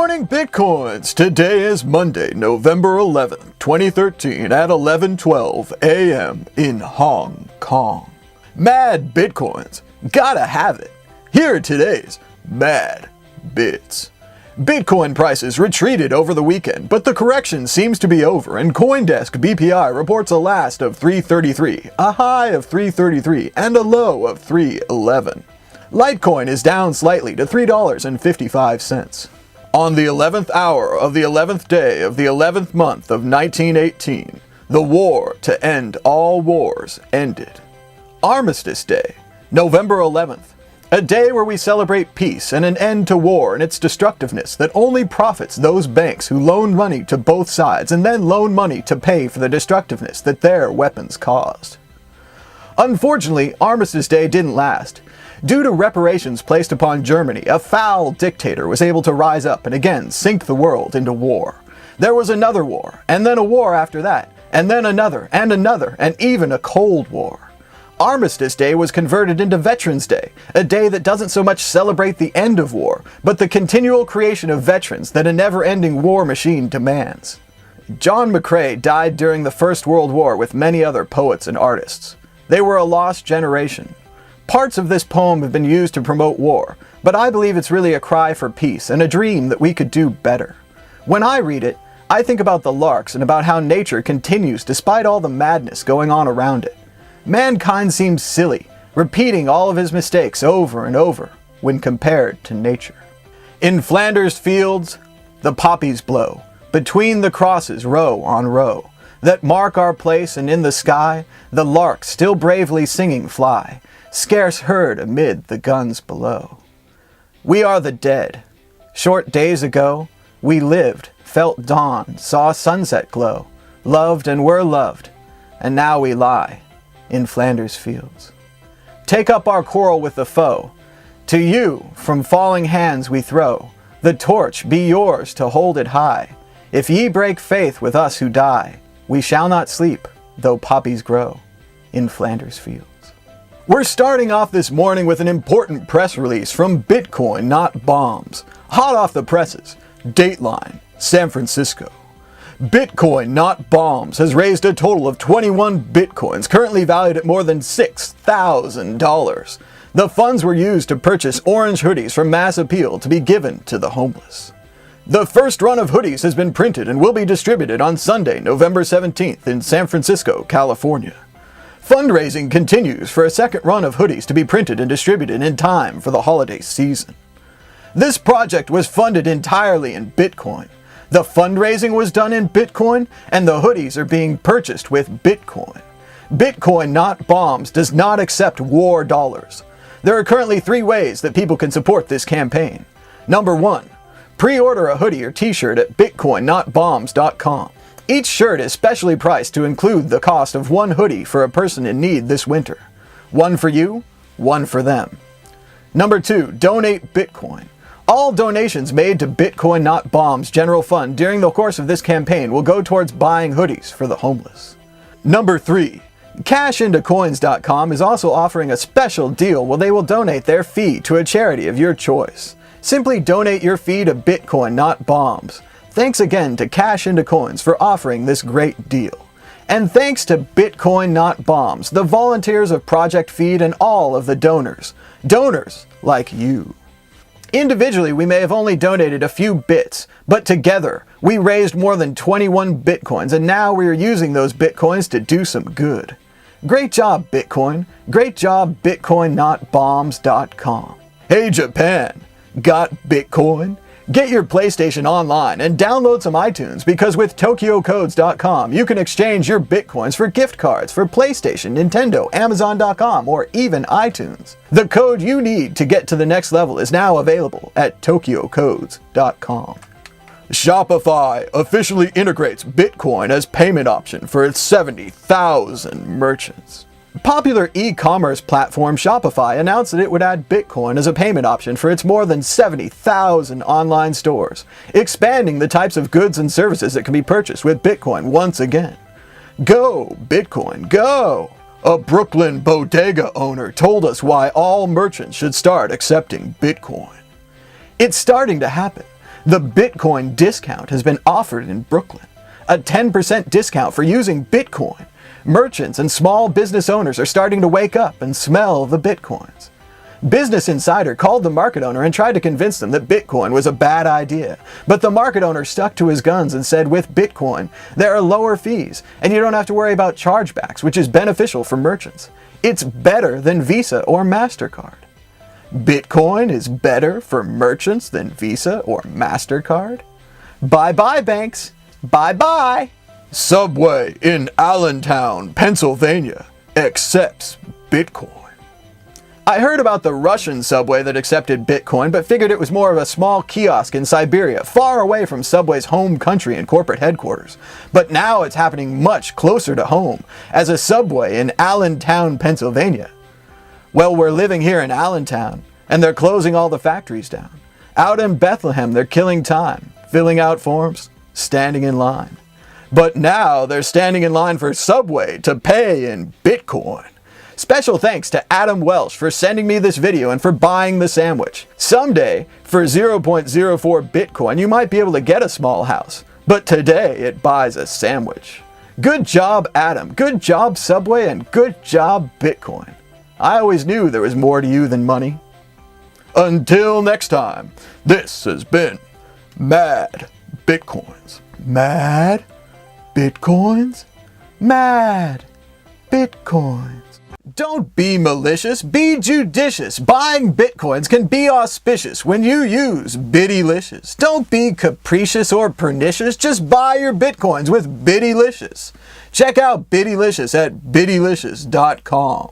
morning, Bitcoins! Today is Monday, November 11th, 2013 at 11:12 a.m. in Hong Kong. MadBitcoins. Gotta have it. Here are today's MadBits. Bitcoin prices retreated over the weekend, but the correction seems to be over, and Coindesk BPI reports a last of 333, a high of 333, and a low of 311. Litecoin is down slightly to $3.55. On the 11th hour of the 11th day of the 11th month of 1918, the war to end all wars ended. Armistice Day, November 11th, a day where we celebrate peace and an end to war and its destructiveness that only profits those banks who loan money to both sides and then loan money to pay for the destructiveness that their weapons caused. Unfortunately, Armistice Day didn't last. Due to reparations placed upon Germany, a foul dictator was able to rise up and again sink the world into war. There was another war, and then a war after that, and then another, and even a Cold War. Armistice Day was converted into Veterans Day, a day that doesn't so much celebrate the end of war, but the continual creation of veterans that a never-ending war machine demands. John McCrae died during the First World War with many other poets and artists. They were a lost generation. Parts of this poem have been used to promote war, but I believe it's really a cry for peace and a dream that we could do better. When I read it, I think about the larks and about how nature continues despite all the madness going on around it. Mankind seems silly, repeating all of his mistakes over and over when compared to nature. In Flanders fields, the poppies blow, between the crosses row on row, that mark our place, and in the sky, the larks still bravely singing fly, scarce heard amid the guns below. We are the dead. Short days ago, we lived, felt dawn, saw sunset glow, loved and were loved, and now we lie in Flanders fields. Take up our quarrel with the foe. To you, from falling hands we throw, the torch be yours to hold it high. If ye break faith with us who die, we shall not sleep, though poppies grow in Flanders fields. We're starting off this morning with an important press release from Bitcoin Not Bombs. Hot off the presses, Dateline, San Francisco. Bitcoin Not Bombs has raised a total of 21 Bitcoins, currently valued at more than $6,000. The funds were used to purchase orange hoodies from Mass Appeal to be given to the homeless. The first run of hoodies has been printed and will be distributed on Sunday, November 17th in San Francisco, California. Fundraising continues for a second run of hoodies to be printed and distributed in time for the holiday season. This project was funded entirely in Bitcoin. The fundraising was done in Bitcoin, and the hoodies are being purchased with Bitcoin. Bitcoin Not Bombs does not accept war dollars. There are currently 3 ways that people can support this campaign. Number 1, pre-order a hoodie or t-shirt at bitcoinnotbombs.com. Each shirt is specially priced to include the cost of 1 hoodie for a person in need this winter. 1 for you, 1 for them. Number 2, donate Bitcoin. All donations made to Bitcoin Not Bombs General Fund during the course of this campaign will go towards buying hoodies for the homeless. Number 3, cashintocoins.com is also offering a special deal where they will donate their fee to a charity of your choice. Simply donate your fee to Bitcoin Not Bombs. Thanks again to Cash Into Coins for offering this great deal. And thanks to Bitcoin Not Bombs, the volunteers of Project Feed, and all of the donors. Donors like you. Individually, we may have only donated a few bits, but together, we raised more than 21 Bitcoins, and now we are using those Bitcoins to do some good. Great job, Bitcoin. Great job, bitcoinnotbombs.com. Hey, Japan. Got Bitcoin? Get your PlayStation online and download some iTunes, because with TokyoCodes.com you can exchange your Bitcoins for gift cards for PlayStation, Nintendo, Amazon.com, or even iTunes. The code you need to get to the next level is now available at TokyoCodes.com. Shopify officially integrates Bitcoin as payment option for its 70,000 merchants. Popular e-commerce platform Shopify announced that it would add Bitcoin as a payment option for its more than 70,000 online stores, expanding the types of goods and services that can be purchased with Bitcoin once again. Go, Bitcoin, go! A Brooklyn Bodega owner told us why all merchants should start accepting Bitcoin. It's starting to happen. The Bitcoin discount has been offered in Brooklyn. A 10% discount for using Bitcoin. Merchants and small business owners are starting to wake up and smell the Bitcoins. Business Insider called the market owner and tried to convince them that Bitcoin was a bad idea. But the market owner stuck to his guns and said with Bitcoin, there are lower fees and you don't have to worry about chargebacks, which is beneficial for merchants. It's better than Visa or MasterCard. Bitcoin is better for merchants than Visa or MasterCard? Bye-bye, banks. Bye-bye. Subway in Allentown, Pennsylvania accepts Bitcoin. I heard about the Russian subway that accepted Bitcoin, but figured it was more of a small kiosk in Siberia, far away from Subway's home country and corporate headquarters. But now it's happening much closer to home, as a Subway in Allentown, Pennsylvania. Well, we're living here in Allentown, and they're closing all the factories down. Out in Bethlehem, they're killing time, filling out forms, standing in line. But now they're standing in line for Subway to pay in Bitcoin. Special thanks to Adam Welsh for sending me this video and for buying the sandwich. Someday, for 0.04 Bitcoin, you might be able to get a small house. But today, it buys a sandwich. Good job, Adam. Good job, Subway, and good job, Bitcoin. I always knew there was more to you than money. Until next time, this has been Mad Bitcoins. Mad Bitcoins? Mad Bitcoins. Don't be malicious, be judicious. Buying Bitcoins can be auspicious when you use Bittylicious. Don't be capricious or pernicious, just buy your Bitcoins with Bittylicious. Check out Bittylicious at bittylicious.com.